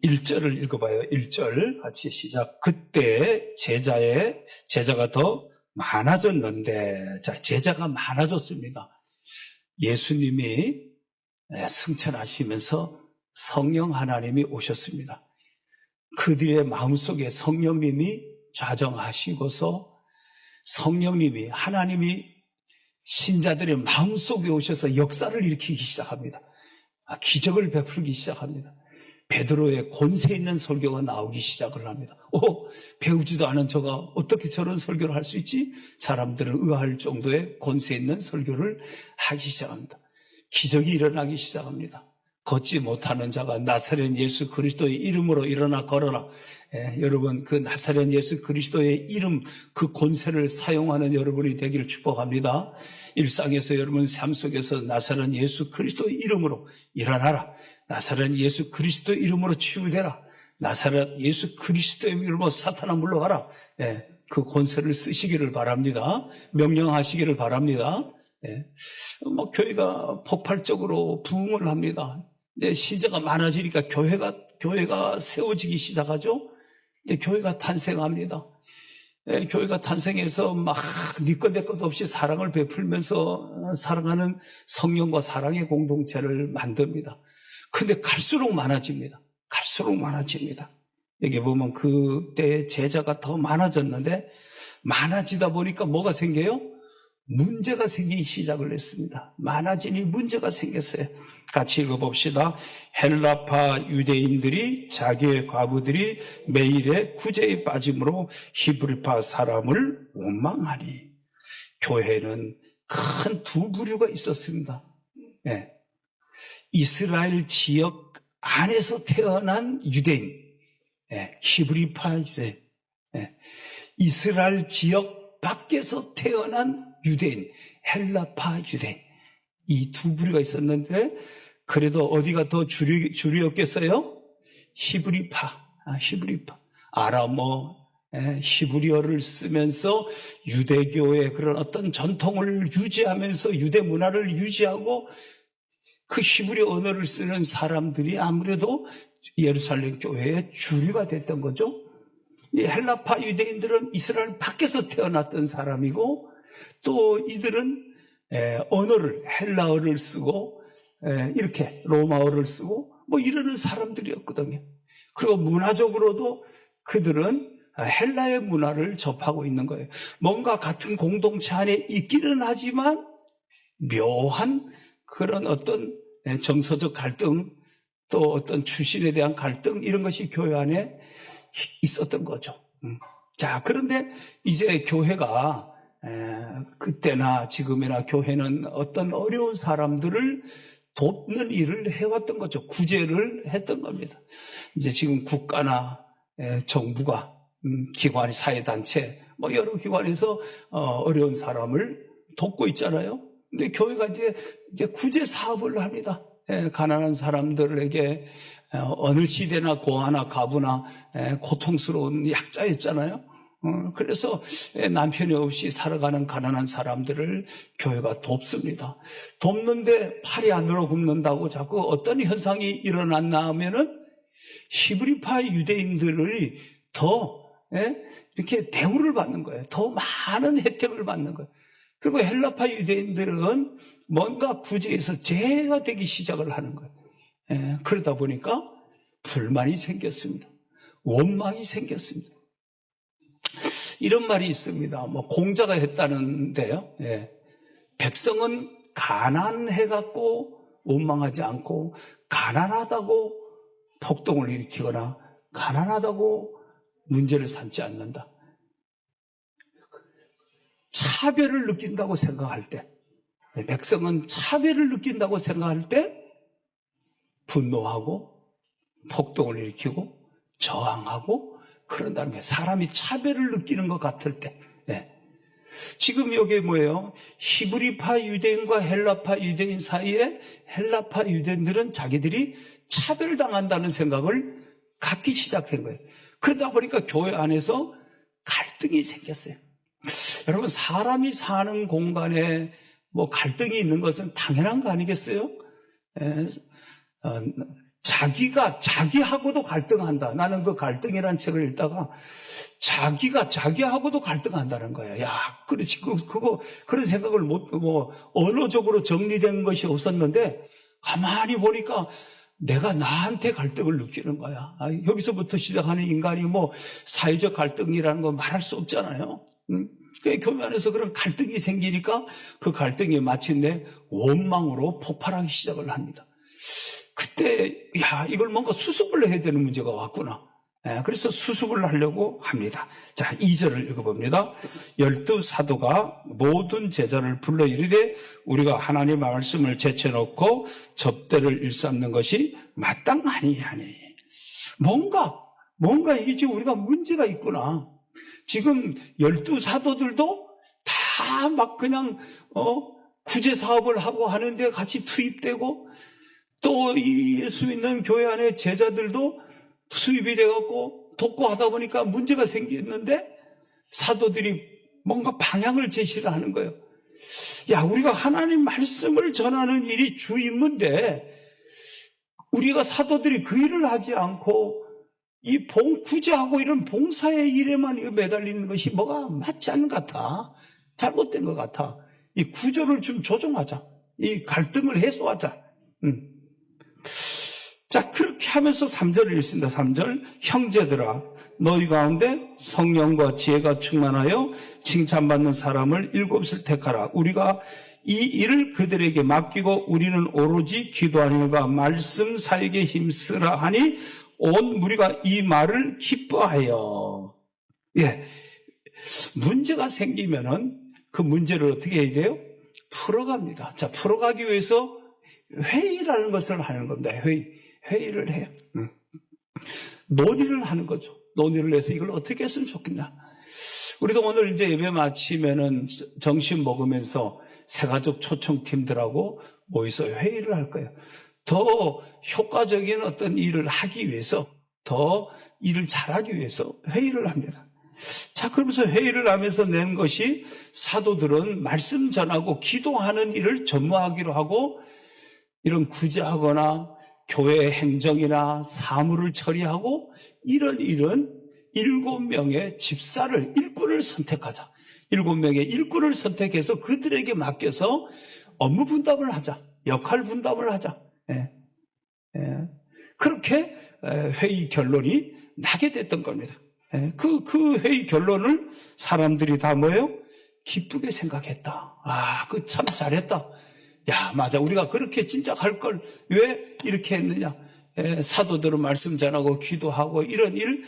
1절을 읽어봐요. 1절 같이 시작. 그때 제자가 더 많아졌는데, 자, 제자가 많아졌습니다. 예수님이 승천하시면서 성령 하나님이 오셨습니다. 그들의 마음속에 성령님이 좌정하시고서 성령님이, 하나님이 신자들의 마음속에 오셔서 역사를 일으키기 시작합니다. 기적을 베풀기 시작합니다. 베드로의 권세 있는 설교가 나오기 시작을 합니다. 배우지도 않은 저가 어떻게 저런 설교를 할 수 있지? 사람들은 의아할 정도의 권세 있는 설교를 하기 시작합니다. 기적이 일어나기 시작합니다. 걷지 못하는 자가 나사렛 예수 그리스도의 이름으로 일어나 걸어라. 여러분, 그 나사렛 예수 그리스도의 이름, 그 권세를 사용하는 여러분이 되기를 축복합니다. 일상에서 여러분 삶 속에서 나사렛 예수 그리스도의 이름으로 일어나라. 나사렛 예수 그리스도의 이름으로 치유되라. 나사렛 예수 그리스도의 이름으로 사탄아 물러가라. 그 권세를 쓰시기를 바랍니다. 명령하시기를 바랍니다. 교회가 폭발적으로 부흥을 합니다. 이제 신자가 많아지니까 교회가 세워지기 시작하죠. 이제 교회가 탄생합니다. 교회가 탄생해서 막 니꺼 내 것 없이 사랑을 베풀면서 사랑하는 성령과 사랑의 공동체를 만듭니다. 근데 갈수록 많아집니다. 갈수록 많아집니다. 여기 보면 그때 제자가 더 많아졌는데, 많아지다 보니까 뭐가 생겨요? 문제가 생기기 시작을 했습니다. 많아지니 문제가 생겼어요. 같이 읽어봅시다. 헬라파 유대인들이 자기의 과부들이 매일의 구제에 빠짐으로 히브리파 사람을 원망하니. 교회는 큰 두 부류가 있었습니다. 이스라엘 지역 안에서 태어난 유대인, 히브리파 유대인, 이스라엘 지역 밖에서 태어난 유대인, 헬라파 유대인, 이 두 부류가 있었는데, 그래도 어디가 더 주류였겠어요? 히브리파. 아람어, 히브리어를 쓰면서 유대교의 그런 어떤 전통을 유지하면서 유대 문화를 유지하고 그 히브리어 언어를 쓰는 사람들이 아무래도 예루살렘 교회의 주류가 됐던 거죠. 이 헬라파 유대인들은 이스라엘 밖에서 태어났던 사람이고, 또 이들은 언어를, 헬라어를 쓰고 이렇게 로마어를 쓰고 뭐 이러는 사람들이었거든요. 그리고 문화적으로도 그들은 헬라의 문화를 접하고 있는 거예요. 뭔가 같은 공동체 안에 있기는 하지만 묘한 그런 어떤 정서적 갈등, 또 어떤 출신에 대한 갈등, 이런 것이 교회 안에 있었던 거죠. 자, 그런데 이제 교회가 그때나 지금이나 교회는 어떤 어려운 사람들을 돕는 일을 해왔던 거죠. 구제를 했던 겁니다. 이제 지금 국가나 정부가, 기관, 사회단체, 뭐 여러 기관에서 어려운 사람을 돕고 있잖아요. 근데 교회가 이제 구제 사업을 합니다. 가난한 사람들에게 어느 시대나 고아나 가부나 고통스러운 약자였잖아요. 그래서 남편이 없이 살아가는 가난한 사람들을 교회가 돕습니다. 돕는데 팔이 안으로 굽는다고 자꾸 어떤 현상이 일어났나 하면은 히브리파 유대인들이 더 이렇게 대우를 받는 거예요. 더 많은 혜택을 받는 거예요. 그리고 헬라파 유대인들은 뭔가 구제에서 제가 되기 시작을 하는 거예요. 그러다 보니까 불만이 생겼습니다. 원망이 생겼습니다. 이런 말이 있습니다. 뭐 공자가 했다는데요. 백성은 가난해갖고 원망하지 않고, 가난하다고 폭동을 일으키거나 가난하다고 문제를 삼지 않는다. 차별을 느낀다고 생각할 때, 백성은 차별을 느낀다고 생각할 때 분노하고 폭동을 일으키고 저항하고 그런다는 거예요. 사람이 차별을 느끼는 것 같을 때. 지금 여기 뭐예요? 히브리파 유대인과 헬라파 유대인 사이에 헬라파 유대인들은 자기들이 차별당한다는 생각을 갖기 시작한 거예요. 그러다 보니까 교회 안에서 갈등이 생겼어요. 여러분, 사람이 사는 공간에 뭐 갈등이 있는 것은 당연한 거 아니겠어요? 자기하고도 갈등한다. 나는 그 갈등이라는 책을 읽다가 자기하고도 갈등한다는 거야. 야, 그렇지. 그런 생각을 언어적으로 정리된 것이 없었는데, 가만히 보니까 내가 나한테 갈등을 느끼는 거야. 여기서부터 시작하는 인간이 사회적 갈등이라는 거 말할 수 없잖아요. 교회 안에서 그런 갈등이 생기니까 그 갈등이 마침내 원망으로 폭발하기 시작을 합니다. 그때 이걸 뭔가 수습을 해야 되는 문제가 왔구나. 그래서 수습을 하려고 합니다. 자, 2절을 읽어봅니다. 12사도가 모든 제자를 불러 이르되 우리가 하나님의 말씀을 제쳐놓고 접대를 일삼는 것이 마땅하니하니. 뭔가 이게 지금 우리가 문제가 있구나. 지금 12사도들도 다 막 그냥 구제 사업을 하고 하는데 같이 투입되고, 또 이 예수 믿는 교회 안에 제자들도 수입이 돼갖고 돕고 하다 보니까 문제가 생겼는데, 사도들이 뭔가 방향을 제시를 하는 거예요. 우리가 하나님 말씀을 전하는 일이 주 임무인데 우리가 사도들이 그 일을 하지 않고 이 구제하고 이런 봉사의 일에만 매달리는 것이 뭐가 맞지 않는 것 같아. 잘못된 것 같아. 이 구조를 좀 조정하자. 이 갈등을 해소하자. 자, 그렇게 하면서 3절을 읽습니다. 3절. 형제들아, 너희 가운데 성령과 지혜가 충만하여 칭찬받는 사람을 7을 택하라. 우리가 이 일을 그들에게 맡기고 우리는 오로지 기도하는 일과 말씀 사역에 힘쓰라 하니 온 무리가 이 말을 기뻐하여. 문제가 생기면은 그 문제를 어떻게 해야 돼요? 풀어갑니다. 자, 풀어가기 위해서 회의라는 것을 하는 겁니다. 회의를 해요. 논의를 하는 거죠. 논의를 해서 이걸 어떻게 했으면 좋겠나. 우리도 오늘 이제 예배 마치면은 점심 먹으면서 새가족 초청팀들하고 모여서 회의를 할 거예요. 더 효과적인 어떤 일을 하기 위해서, 더 일을 잘하기 위해서 회의를 합니다. 자, 그러면서 회의를 하면서 낸 것이 사도들은 말씀 전하고 기도하는 일을 전무하기로 하고, 이런 구제하거나 교회 행정이나 사무를 처리하고 이런 일은 7명의 집사를, 일꾼을 선택하자. 7명의 일꾼을 선택해서 그들에게 맡겨서 업무 분담을 하자. 역할 분담을 하자. 그렇게 회의 결론이 나게 됐던 겁니다. 그 회의 결론을 사람들이 다 뭐예요? 기쁘게 생각했다. 그거 참 잘했다. 맞아. 우리가 그렇게 진짜 할 걸 왜 이렇게 했느냐. 사도들은 말씀 전하고 기도하고 이런 일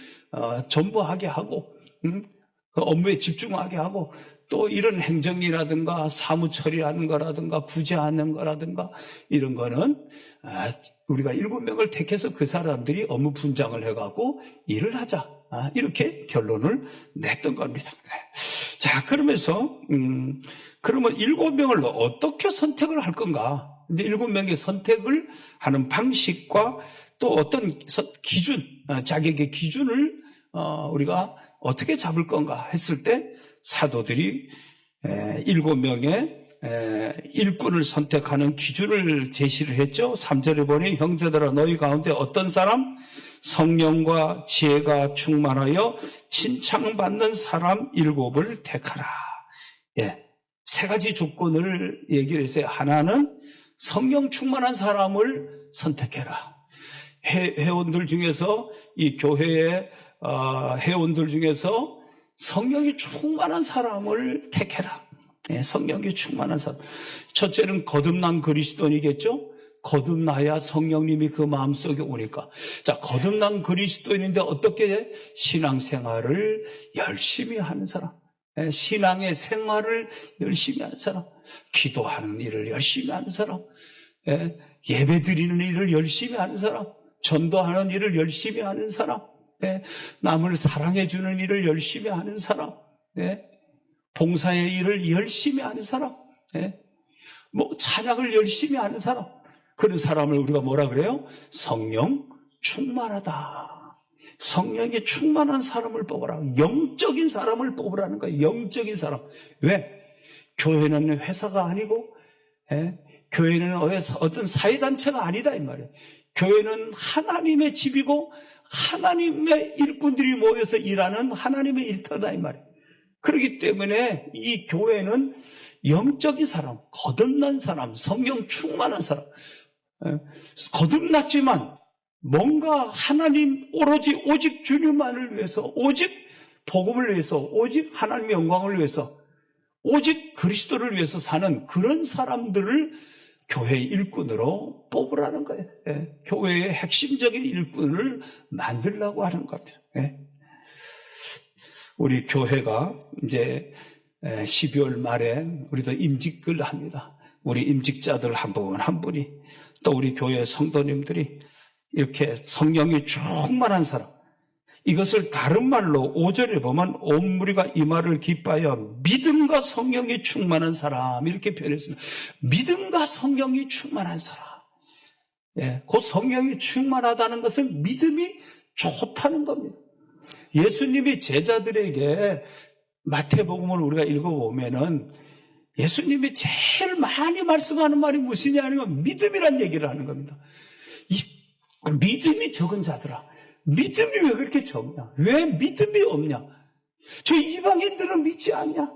전부하게 하고, 그 업무에 집중하게 하고, 또 이런 행정이라든가 사무 처리하는 거라든가 구제하는 거라든가 이런 거는 우리가 7명을 택해서 그 사람들이 업무 분장을 해갖고 일을 하자. 이렇게 결론을 냈던 겁니다. 자, 그러면서 그러면 7명을 어떻게 선택을 할 건가? 이제 7명의 선택을 하는 방식과 또 어떤 기준, 자격의 기준을 우리가 어떻게 잡을 건가 했을 때 사도들이 7명의 일꾼을 선택하는 기준을 제시를 했죠. 3절에 보니 형제들아 너희 가운데 어떤 사람? 성령과 지혜가 충만하여 칭찬받는 사람 7을 택하라. 세 가지 조건을 얘기를 했어요. 하나는 성령 충만한 사람을 선택해라. 회원들 중에서, 이 교회의 회원들 중에서 성령이 충만한 사람을 택해라. 성령이 충만한 사람. 첫째는 거듭난 그리스도인이겠죠? 거듭나야 성령님이 그 마음속에 오니까. 자, 거듭난 그리스도인인데 어떻게 신앙생활을 열심히 하는 사람. 신앙의 생활을 열심히 하는 사람. 기도하는 일을 열심히 하는 사람. 예배 드리는 일을 열심히 하는 사람. 전도하는 일을 열심히 하는 사람. 남을 사랑해 주는 일을 열심히 하는 사람. 봉사의 일을 열심히 하는 사람. 찬양을 열심히 하는 사람. 그런 사람을 우리가 뭐라 그래요? 성령 충만하다. 성령이 충만한 사람을 뽑으라. 영적인 사람을 뽑으라는 거예요. 영적인 사람. 왜? 교회는 회사가 아니고, 교회는 어떤 사회단체가 아니다 이 말이에요. 교회는 하나님의 집이고 하나님의 일꾼들이 모여서 일하는 하나님의 일터다 이 말이에요. 그렇기 때문에 이 교회는 영적인 사람, 거듭난 사람, 성령 충만한 사람, 거듭났지만 뭔가 하나님 오직 주님만을 위해서, 오직 복음을 위해서, 오직 하나님의 영광을 위해서, 오직 그리스도를 위해서 사는 그런 사람들을 교회의 일꾼으로 뽑으라는 거예요. 교회의 핵심적인 일꾼을 만들려고 하는 겁니다. 우리 교회가 이제 12월 말에 우리도 임직을 합니다. 우리 임직자들 한 분 한 분이, 또 우리 교회 성도님들이 이렇게 성령이 충만한 사람, 이것을 다른 말로 5절에 보면 온 무리가 이 말을 기뻐하여 믿음과 성령이 충만한 사람 이렇게 표현했습니다. 믿음과 성령이 충만한 사람. 곧 성령이 충만하다는 것은 믿음이 좋다는 겁니다. 예수님이 제자들에게 마태복음을 우리가 읽어보면은 예수님이 제일 많이 말씀하는 말이 무엇이냐 하는 건 믿음이란 얘기를 하는 겁니다. 이 믿음이 적은 자들아, 믿음이 왜 그렇게 적냐? 왜 믿음이 없냐? 저 이방인들은 믿지 않냐?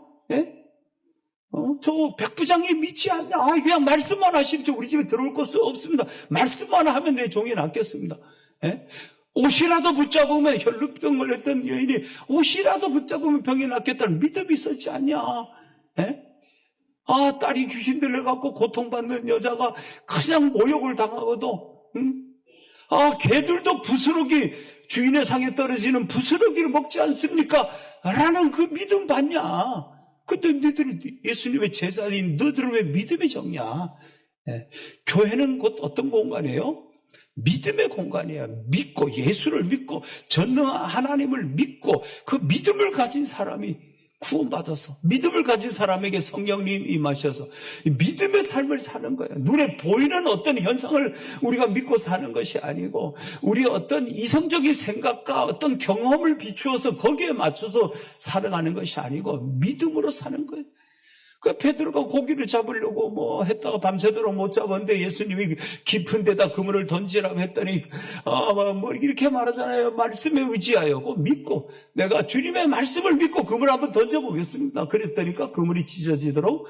저 백부장이 믿지 않냐? 그냥 말씀만 하시면 우리 집에 들어올 것도 없습니다. 말씀만 하면 내 종이 낫겠습니다. 옷이라도 붙잡으면 혈루병 걸렸던 여인이 옷이라도 붙잡으면 병이 낫겠다는 믿음이 있었지 않냐? 딸이 귀신 들려갖고 고통받는 여자가 그냥 모욕을 당하고도, 개들도 부스러기, 주인의 상에 떨어지는 부스러기를 먹지 않습니까? 라는 그 믿음 받냐? 근데 너희들이 예수님의 제자인 너희들은 왜 믿음이 적냐? 교회는 곧 어떤 공간이에요? 믿음의 공간이에요. 믿고, 예수를 믿고, 전능한 하나님을 믿고, 그 믿음을 가진 사람이 구원받아서, 믿음을 가진 사람에게 성령님이 임하셔서 믿음의 삶을 사는 거예요. 눈에 보이는 어떤 현상을 우리가 믿고 사는 것이 아니고, 우리 어떤 이성적인 생각과 어떤 경험을 비추어서 거기에 맞춰서 살아가는 것이 아니고 믿음으로 사는 거예요. 그 베드로가 고기를 잡으려고 했다가 밤새도록 못 잡았는데 예수님이 깊은 데다 그물을 던지라고 했더니 이렇게 말하잖아요. 말씀에 의지하여 믿고, 내가 주님의 말씀을 믿고 그물 한번 던져보겠습니다. 그랬더니까 그물이 찢어지도록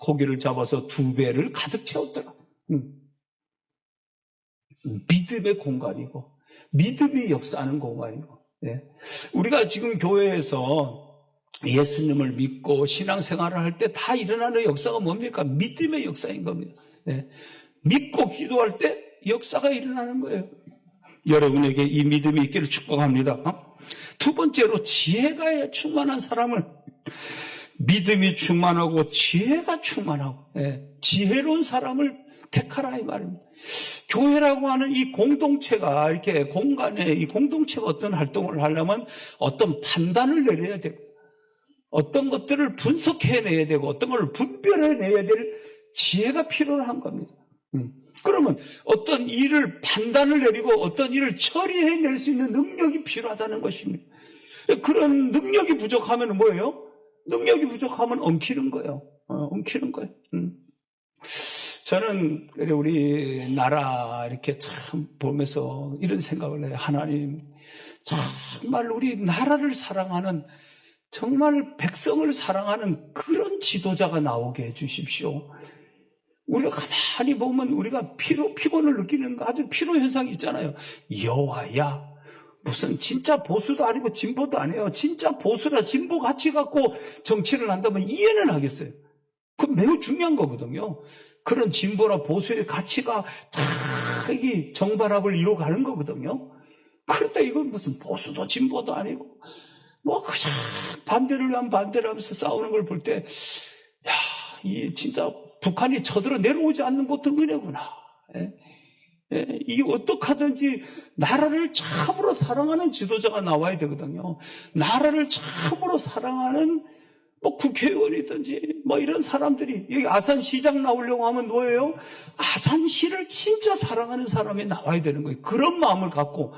고기를 잡아서 2배를 가득 채웠더라. 믿음의 공간이고, 믿음이 역사하는 공간이고. 우리가 지금 교회에서 예수님을 믿고 신앙생활을 할 때 다 일어나는 역사가 뭡니까? 믿음의 역사인 겁니다. 믿고 기도할 때 역사가 일어나는 거예요. 여러분에게 이 믿음이 있기를 축복합니다. 두 번째로 지혜가 충만한 사람을, 믿음이 충만하고 지혜가 충만하고 지혜로운 사람을 택하라 이 말입니다. 교회라고 하는 이 공동체가, 이렇게 공간에 이 공동체가 어떤 활동을 하려면 어떤 판단을 내려야 되고, 어떤 것들을 분석해내야 되고, 어떤 걸 분별해내야 될 지혜가 필요한 겁니다. 그러면 어떤 일을 판단을 내리고 어떤 일을 처리해낼 수 있는 능력이 필요하다는 것입니다. 그런 능력이 부족하면 뭐예요? 능력이 부족하면 엉키는 거예요. 엉키는 거예요. 저는 우리나라 이렇게 참 보면서 이런 생각을 해요. 하나님, 정말 우리 나라를 사랑하는, 정말 백성을 사랑하는 그런 지도자가 나오게 해주십시오. 우리가 가만히 보면 우리가 피곤을 느끼는 아주 피로 현상이 있잖아요. 여와야 무슨 진짜 보수도 아니고 진보도 아니에요. 진짜 보수나 진보 가치 갖고 정치를 한다면 이해는 하겠어요. 그건 매우 중요한 거거든요. 그런 진보나 보수의 가치가 다 이 정반합을 이루어가는 거거든요. 그런데 이건 무슨 보수도 진보도 아니고 그냥 반대를 하면 반대를 하면서 싸우는 걸 볼 때, 이 진짜 북한이 쳐들어 내려오지 않는 것도 은혜구나. 이게 어떻게 하든지 나라를 참으로 사랑하는 지도자가 나와야 되거든요. 나라를 참으로 사랑하는 국회의원이든지 이런 사람들이, 여기 아산시장 나오려고 하면 뭐예요? 아산시를 진짜 사랑하는 사람이 나와야 되는 거예요. 그런 마음을 갖고,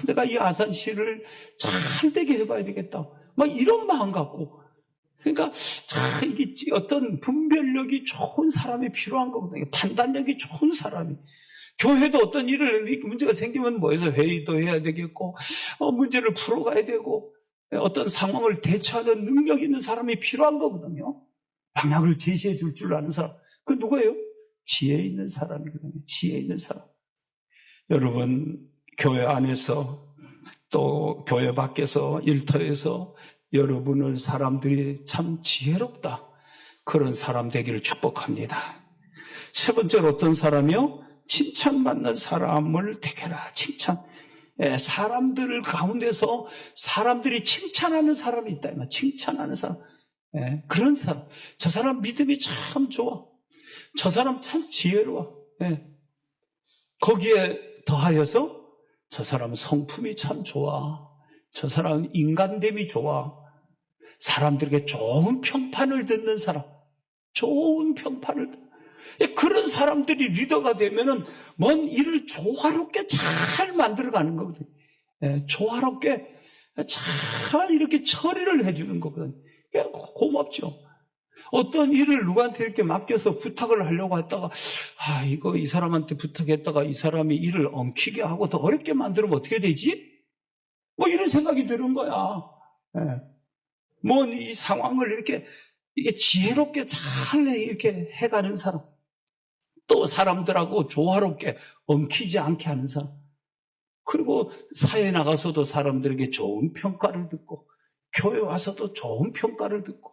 내가 이 아산시를 잘 되게 해봐야 되겠다. 이런 마음 갖고. 그러니까, 이게 어떤 분별력이 좋은 사람이 필요한 거거든요. 판단력이 좋은 사람이. 교회도 어떤 일을 문제가 생기면 뭐해서 회의도 해야 되겠고, 문제를 풀어가야 되고, 어떤 상황을 대처하는 능력 있는 사람이 필요한 거거든요. 방향을 제시해 줄 아는 사람. 그 누구예요? 지혜 있는 사람이거든요. 지혜 있는 사람. 여러분, 교회 안에서 또 교회 밖에서 일터에서 여러분을 사람들이 참 지혜롭다. 그런 사람 되기를 축복합니다. 세 번째로 어떤 사람이요? 칭찬받는 사람을 택해라. 칭찬. 사람들 가운데서 사람들이 칭찬하는 사람이 있다. 칭찬하는 사람. 그런 사람. 저 사람 믿음이 참 좋아. 저 사람 참 지혜로워. 거기에 더하여서 저 사람 성품이 참 좋아. 저 사람 인간됨이 좋아. 사람들에게 좋은 평판을 듣는 사람. 좋은 평판을 듣는. 그런 사람들이 리더가 되면은 뭔 일을 조화롭게 잘 만들어가는 거거든요. 조화롭게 잘 이렇게 처리를 해주는 거거든요. 고맙죠. 어떤 일을 누구한테 이렇게 맡겨서 부탁을 하려고 했다가, 이거 이 사람한테 부탁했다가 이 사람이 일을 엉키게 하고 더 어렵게 만들면 어떻게 되지? 뭐 이런 생각이 드는 거야. 뭐 이 상황을 이렇게 지혜롭게 잘 이렇게 해가는 사람. 또 사람들하고 조화롭게 엉키지 않게 하는 사람. 그리고 사회에 나가서도 사람들에게 좋은 평가를 듣고, 교회 와서도 좋은 평가를 듣고,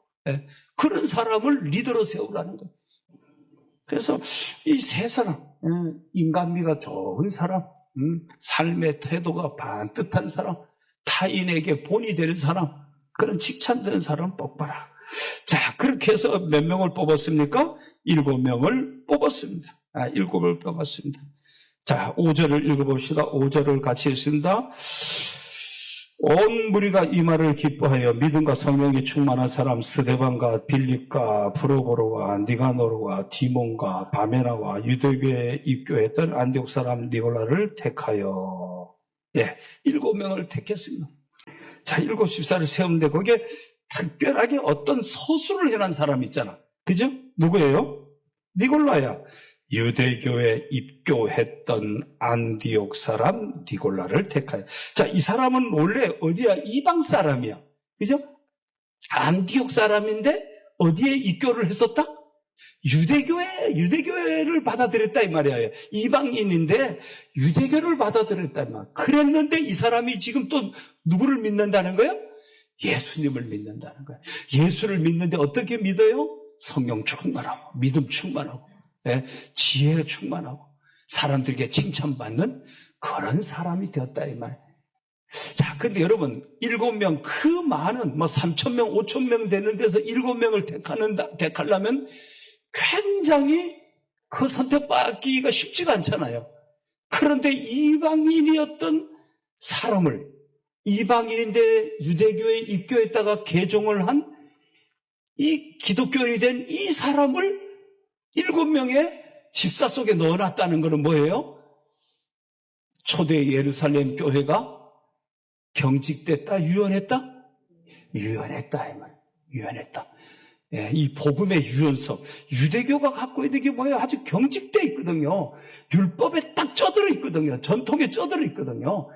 그런 사람을 리더로 세우라는 거예요. 그래서 이 세 사람, 인간미가 좋은 사람, 삶의 태도가 반듯한 사람, 타인에게 본이 되는 사람, 그런 칭찬되는 사람 뽑아라. 자, 그렇게 해서 몇 명을 뽑았습니까? 7명을 뽑았습니다. 7을 뽑았습니다. 자, 5절을 읽어봅시다. 5절을 같이 읽습니다. 온 무리가 이 말을 기뻐하여 믿음과 성령이 충만한 사람 스데반과 빌립과 브로고로와 니가노르와 디몬과 바메나와 유대교에 입교했던 안디옥 사람 니골라를 택하여 7명을 택했습니다. 자, 7 집사를 세우는데 거기에 특별하게 어떤 서술을 해놓은 사람이 있잖아. 그죠? 누구예요? 니골라야. 유대교에 입교했던 안디옥 사람 니골라를 택하여. 자, 이 사람은 원래 어디야? 이방 사람이야. 그죠? 안디옥 사람인데 어디에 입교를 했었다? 유대교회를 받아들였다 이 말이야. 이방인인데 유대교를 받아들였다 이 말. 그랬는데 이 사람이 지금 또 누구를 믿는다는 거야? 예수님을 믿는다는 거야. 예수를 믿는데 어떻게 믿어요? 성령 충만하고, 믿음 충만하고, 지혜 충만하고, 사람들에게 칭찬받는 그런 사람이 되었다 이 말이야. 자, 근데 여러분, 7명, 그 많은, 3,000명, 5,000명 되는 데서 7명을 택하려면 굉장히 그 선택받기가 쉽지가 않잖아요. 그런데 이방인이었던 사람을, 이방인인데 유대교에 입교했다가 개종을 한 이 기독교인이 된 이 사람을 7명의 집사 속에 넣어놨다는 것은 뭐예요? 초대 예루살렘 교회가 경직됐다, 유연했다? 유연했다, 이 말. 유연했다. 이 복음의 유연성. 유대교가 갖고 있는 게 뭐예요? 아주 경직되어 있거든요. 율법에 딱 쪄들어 있거든요. 전통에 쪄들어 있거든요.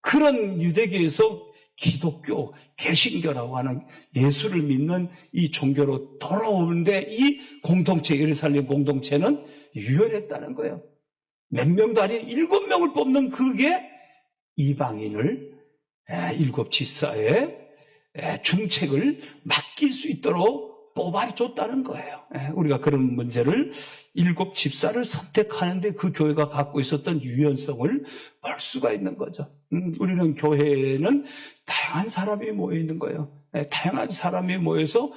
그런 유대교에서 기독교, 개신교라고 하는 예수를 믿는 이 종교로 돌아오는데 이 공동체, 예루살렘 공동체는 유연했다는 거예요. 몇 명도 아닌 7명을 뽑는 그게 이방인을 7 집사의 중책을 맡길 수 있도록 뽑아줬다는 거예요. 우리가 그런 문제를 7 집사를 선택하는데 그 교회가 갖고 있었던 유연성을 볼 수가 있는 거죠. 우리는 교회에는 다양한 사람이 모여 있는 거예요. 다양한 사람이 모여서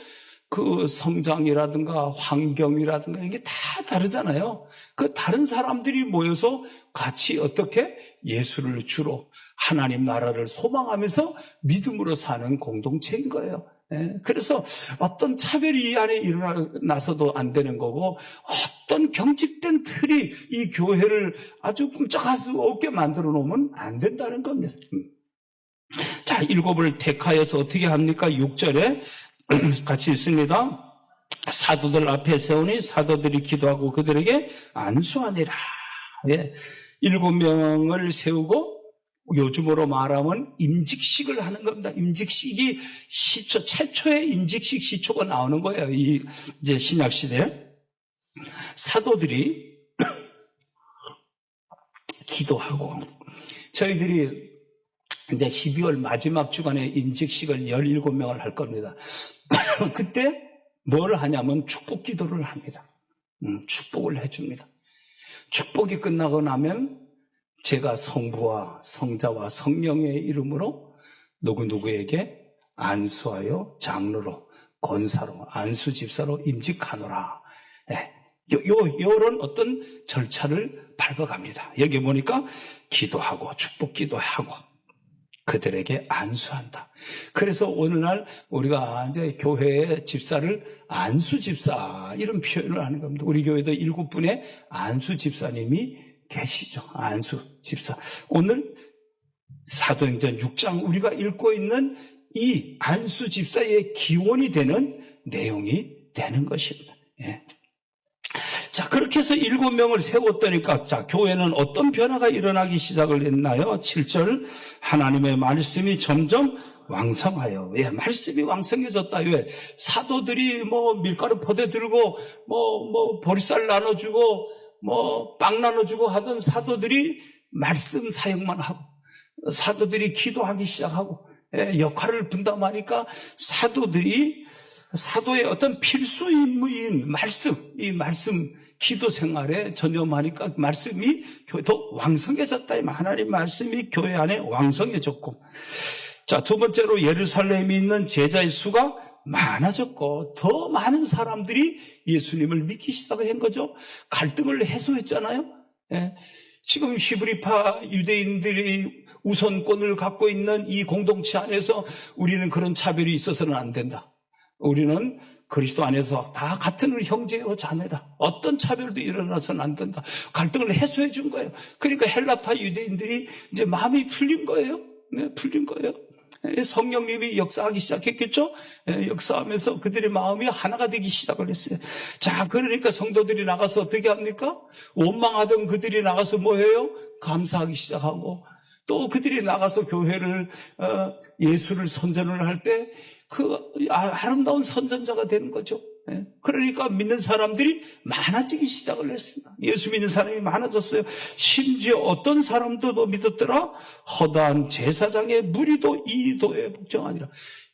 그 성장이라든가 환경이라든가 이게 다 다르잖아요. 그 다른 사람들이 모여서 같이 어떻게 예수를 주로 하나님 나라를 소망하면서 믿음으로 사는 공동체인 거예요. 그래서 어떤 차별이 이 안에 일어나서도 안 되는 거고 어떤 경직된 틀이 이 교회를 아주 꿈쩍할 수 없게 만들어 놓으면 안 된다는 겁니다. 자, 7을 택하여서 어떻게 합니까? 6절에 같이 있습니다. 사도들 앞에 세우니 사도들이 기도하고 그들에게 안수하니라. 예, 7명을 세우고 요즘으로 말하면 임직식을 하는 겁니다. 임직식이 시초, 최초의 임직식 시초가 나오는 거예요. 이제 신약 시대에 사도들이 기도하고 저희들이 이제 12월 마지막 주간에 임직식을 17명을 할 겁니다. 그때 뭘 하냐면 축복 기도를 합니다. 축복을 해줍니다. 축복이 끝나고 나면 제가 성부와 성자와 성령의 이름으로 누구누구에게 안수하여 장로로 권사로 안수 집사로 임직하노라. 요런 어떤 절차를 밟아갑니다. 여기 보니까 기도하고 축복 기도하고 그들에게 안수한다. 그래서 오늘날 우리가 이제 교회의 집사를 안수 집사 이런 표현을 하는 겁니다. 우리 교회도 7분의 안수 집사님이 계시죠. 안수 집사. 오늘 사도행전 6장 우리가 읽고 있는 이 안수 집사의 기원이 되는 내용이 되는 것입니다. 예. 자, 그렇게 해서 7명을 세웠다니까, 자, 교회는 어떤 변화가 일어나기 시작을 했나요? 7절, 하나님의 말씀이 점점 왕성하여. 예, 말씀이 왕성해졌다. 왜? 사도들이 밀가루 포대 들고, 보리쌀 나눠주고, 빵 나눠주고 하던 사도들이 말씀 사역만 하고, 사도들이 기도하기 시작하고, 예, 역할을 분담하니까 사도의 어떤 필수 임무인 말씀, 이 말씀 기도 생활에 전념하니까 말씀이 더 왕성해졌다. 하나님 말씀이 교회 안에 왕성해졌고. 자, 두 번째로 예루살렘에 있는 제자의 수가 많아졌고 더 많은 사람들이 예수님을 믿기 시작한 거죠. 갈등을 해소했잖아요. 예. 지금 히브리파 유대인들이 우선권을 갖고 있는 이 공동체 안에서 우리는 그런 차별이 있어서는 안 된다. 우리는 그리스도 안에서 다 같은 형제요 자매다. 어떤 차별도 일어나서는 안 된다. 갈등을 해소해 준 거예요. 그러니까 헬라파 유대인들이 이제 마음이 풀린 거예요. 네, 풀린 거예요. 성령님이 역사하기 시작했겠죠? 역사하면서 그들의 마음이 하나가 되기 시작을 했어요. 자, 그러니까 성도들이 나가서 어떻게 합니까? 원망하던 그들이 나가서 뭐 해요? 감사하기 시작하고 또 그들이 나가서 교회를 예수를 선전을 할 때 그 아름다운 선전자가 되는 거죠. 그러니까 믿는 사람들이 많아지기 시작을 했습니다. 예수 믿는 사람이 많아졌어요. 심지어 어떤 사람도 더 믿었더라. 허다한 제사장의 무리도 이 도에 복종하니라.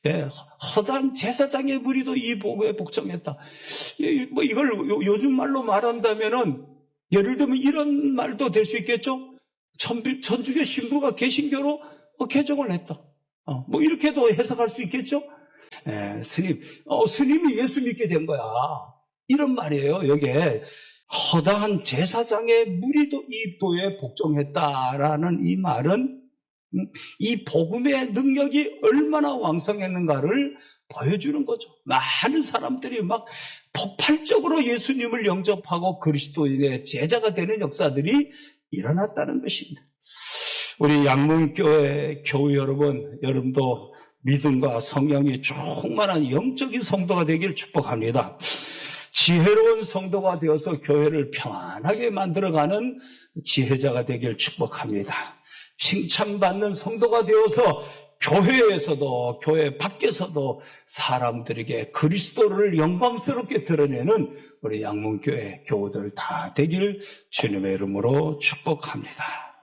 예, 허다한 제사장의 무리도 이 복에 복종했다. 이걸 요즘 말로 말한다면은 예를 들면 이런 말도 될 수 있겠죠. 천주교 신부가 개신교로 개종을 했다. 이렇게도 해석할 수 있겠죠. 스님이 예수 믿게 된 거야. 이런 말이에요. 여기에 허다한 제사장의 무리도 이 도에 복종했다라는 이 말은 이 복음의 능력이 얼마나 왕성했는가를 보여주는 거죠. 많은 사람들이 막 폭발적으로 예수님을 영접하고 그리스도인의 제자가 되는 역사들이 일어났다는 것입니다. 우리 양문교회 교우 여러분도 믿음과 성령이 충만한 영적인 성도가 되기를 축복합니다. 지혜로운 성도가 되어서 교회를 평안하게 만들어가는 지혜자가 되기를 축복합니다. 칭찬받는 성도가 되어서 교회에서도 교회 밖에서도 사람들에게 그리스도를 영광스럽게 드러내는 우리 양문교회 교우들 다 되기를 주님의 이름으로 축복합니다.